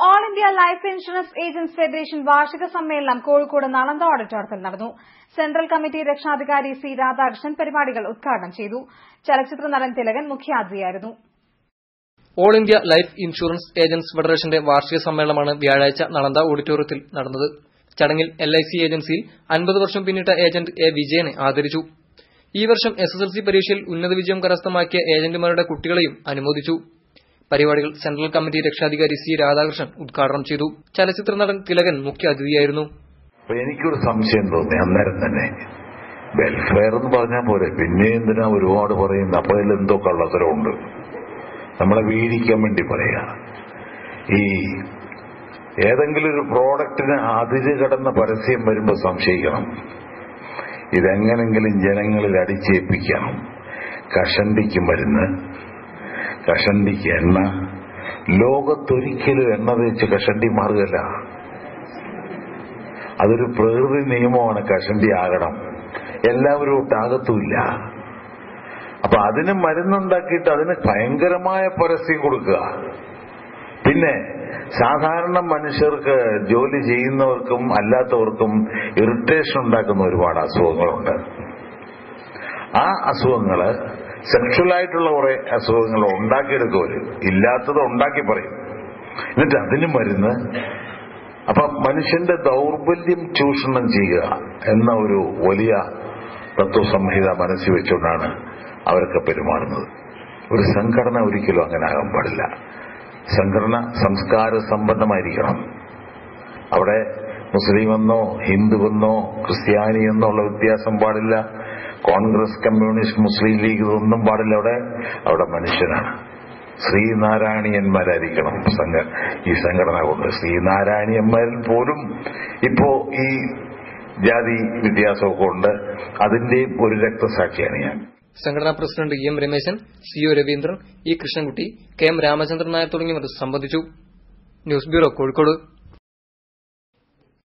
All India life insurance agents federation വാർഷിക സമ്മേളനം കോഴിക്കോട് നളന്ദ ഓഡിറ്റോറിയത്തിൽ നടന്നു. സെൻട്രൽ കമ്മിറ്റി രക്ഷാധികാരി സി രാധാകൃഷ്ണൻ പരിപാടികൾ ഉദ്ഘാടനം ചെയ്തു. ചലച്ചിത്ര നടൻ തിലകൻ മുഖ്യാതിഥിയായിരുന്നു. All India life insurance agents ഫെഡറേഷന്റെ വാർഷിക സമ്മേളനമാണ് വ്യാഴാഴ്ച നളന്ദ ഓഡിറ്റോറിയത്തിൽ നടന്നത്. ചടങ്ങിൽ LIC ഏജൻസിയിൽ 50 വർഷം പിന്നിട്ട ഏജന്റ് എ വിജയനെ ആദരിച്ചു. ഈ വർഷം SSLC പരീക്ഷയിൽ ഉന്നത വിജയം കരസ്ഥമാക്കിയ ഏജന്റുമാരുടെ കുട്ടികളെയും അനുമോദിച്ചു. പരിപാടികൾ സെൻട്രൽ കമ്മിറ്റി രക്ഷാധികാരി സി രാധാകൃഷ്ണൻ ഉദ്ഘാടനം ചെയ്തു. ചലച്ചിത്ര നടൻ തിലകൻ മുഖ്യാതിഥിയായിരുന്നു. എനിക്കൊരു സംശയം തോന്നി അന്നേരം തന്നെ, വെൽഫെയർ എന്ന് പറഞ്ഞാൽ പോരെ, പിന്നെ എന്തിനാ ഒരുപാട് പറയുന്നത്? അപ്പൊ അതിലെന്തോ കള്ളത്തരമുണ്ട്. നമ്മളെ വീഴിക്കാൻ വേണ്ടി പറയുക. ഈ ഏതെങ്കിലും ഒരു പ്രോഡക്റ്റിന് അതിര് കടന്ന പരസ്യം വരുമ്പോൾ സംശയിക്കണം. ഇതെങ്ങനെങ്കിലും ജനങ്ങളിൽ അടിച്ചേൽപ്പിക്കണം. കഷണ്ടിക്ക് മരുന്ന്, കഷണ്ടിക്ക് എണ്ണ. ലോകത്തൊരിക്കലും എണ്ണ തേച്ച് കഷണ്ടി മാറുകയല്ല. അതൊരു പ്രകൃതി നിയമമാണ്. കഷണ്ടി ആകണം. എല്ലാവരും ഒട്ടാകത്തുമില്ല. അപ്പൊ അതിന് മരുന്നുണ്ടാക്കിയിട്ട് അതിന് ഭയങ്കരമായ പരസ്യം കൊടുക്കുക. പിന്നെ സാധാരണ മനുഷ്യർക്ക്, ജോലി ചെയ്യുന്നവർക്കും അല്ലാത്തവർക്കും ഇറിറ്റേഷൻ ഉണ്ടാക്കുന്ന ഒരുപാട് അസുഖങ്ങളുണ്ട്. ആ അസുഖങ്ങള് സെക്ഷുവലായിട്ടുള്ള കുറെ അസുഖങ്ങൾ ഉണ്ടാക്കിയെടുക്കുവര്, ഇല്ലാത്തത് ഉണ്ടാക്കി പറയും. എന്നിട്ട് അതിന് മരുന്ന്. അപ്പൊ മനുഷ്യന്റെ ദൗർബല്യം ചൂഷണം ചെയ്യുക എന്ന ഒരു വലിയ തത്വസംഹിത മനസ്സിൽ വെച്ചുകൊണ്ടാണ് അവരൊക്കെ പെരുമാറുന്നത്. ഒരു സംഘടന ഒരിക്കലും അങ്ങനെ ആകാൻ പാടില്ല. സംഘടന സംസ്കാര സമ്പന്നമായിരിക്കണം. അവിടെ മുസ്ലിമെന്നോ ഹിന്ദുവെന്നോ ക്രിസ്ത്യാനിയെന്നോ ഉള്ള വ്യത്യാസം പാടില്ല. കോൺഗ്രസ്, കമ്മ്യൂണിസ്റ്റ്, മുസ്ലിം ലീഗ് ഒന്നും പാടില്ല. അവിടെ മനുഷ്യനാണ്. ശ്രീനാരായണീയന്മാരായിരിക്കണം ഈ സംഘടന കൊണ്ട്. ശ്രീനാരായണീയന്മാരിൽ പോലും ഇപ്പോ ഈ ജാതി വ്യത്യാസമൊക്കെ ഉണ്ട്. അതിന്റെയും ഒരു രക്തസാക്ഷിയാണ് ഞാൻ. സംഘടനാ president EM Rameshan, CO Raveendran, E Krishnankutty, KM Ramachandran Nair തുടങ്ങിയവർ സംബന്ധിച്ചു. News bureau, Kozhikode.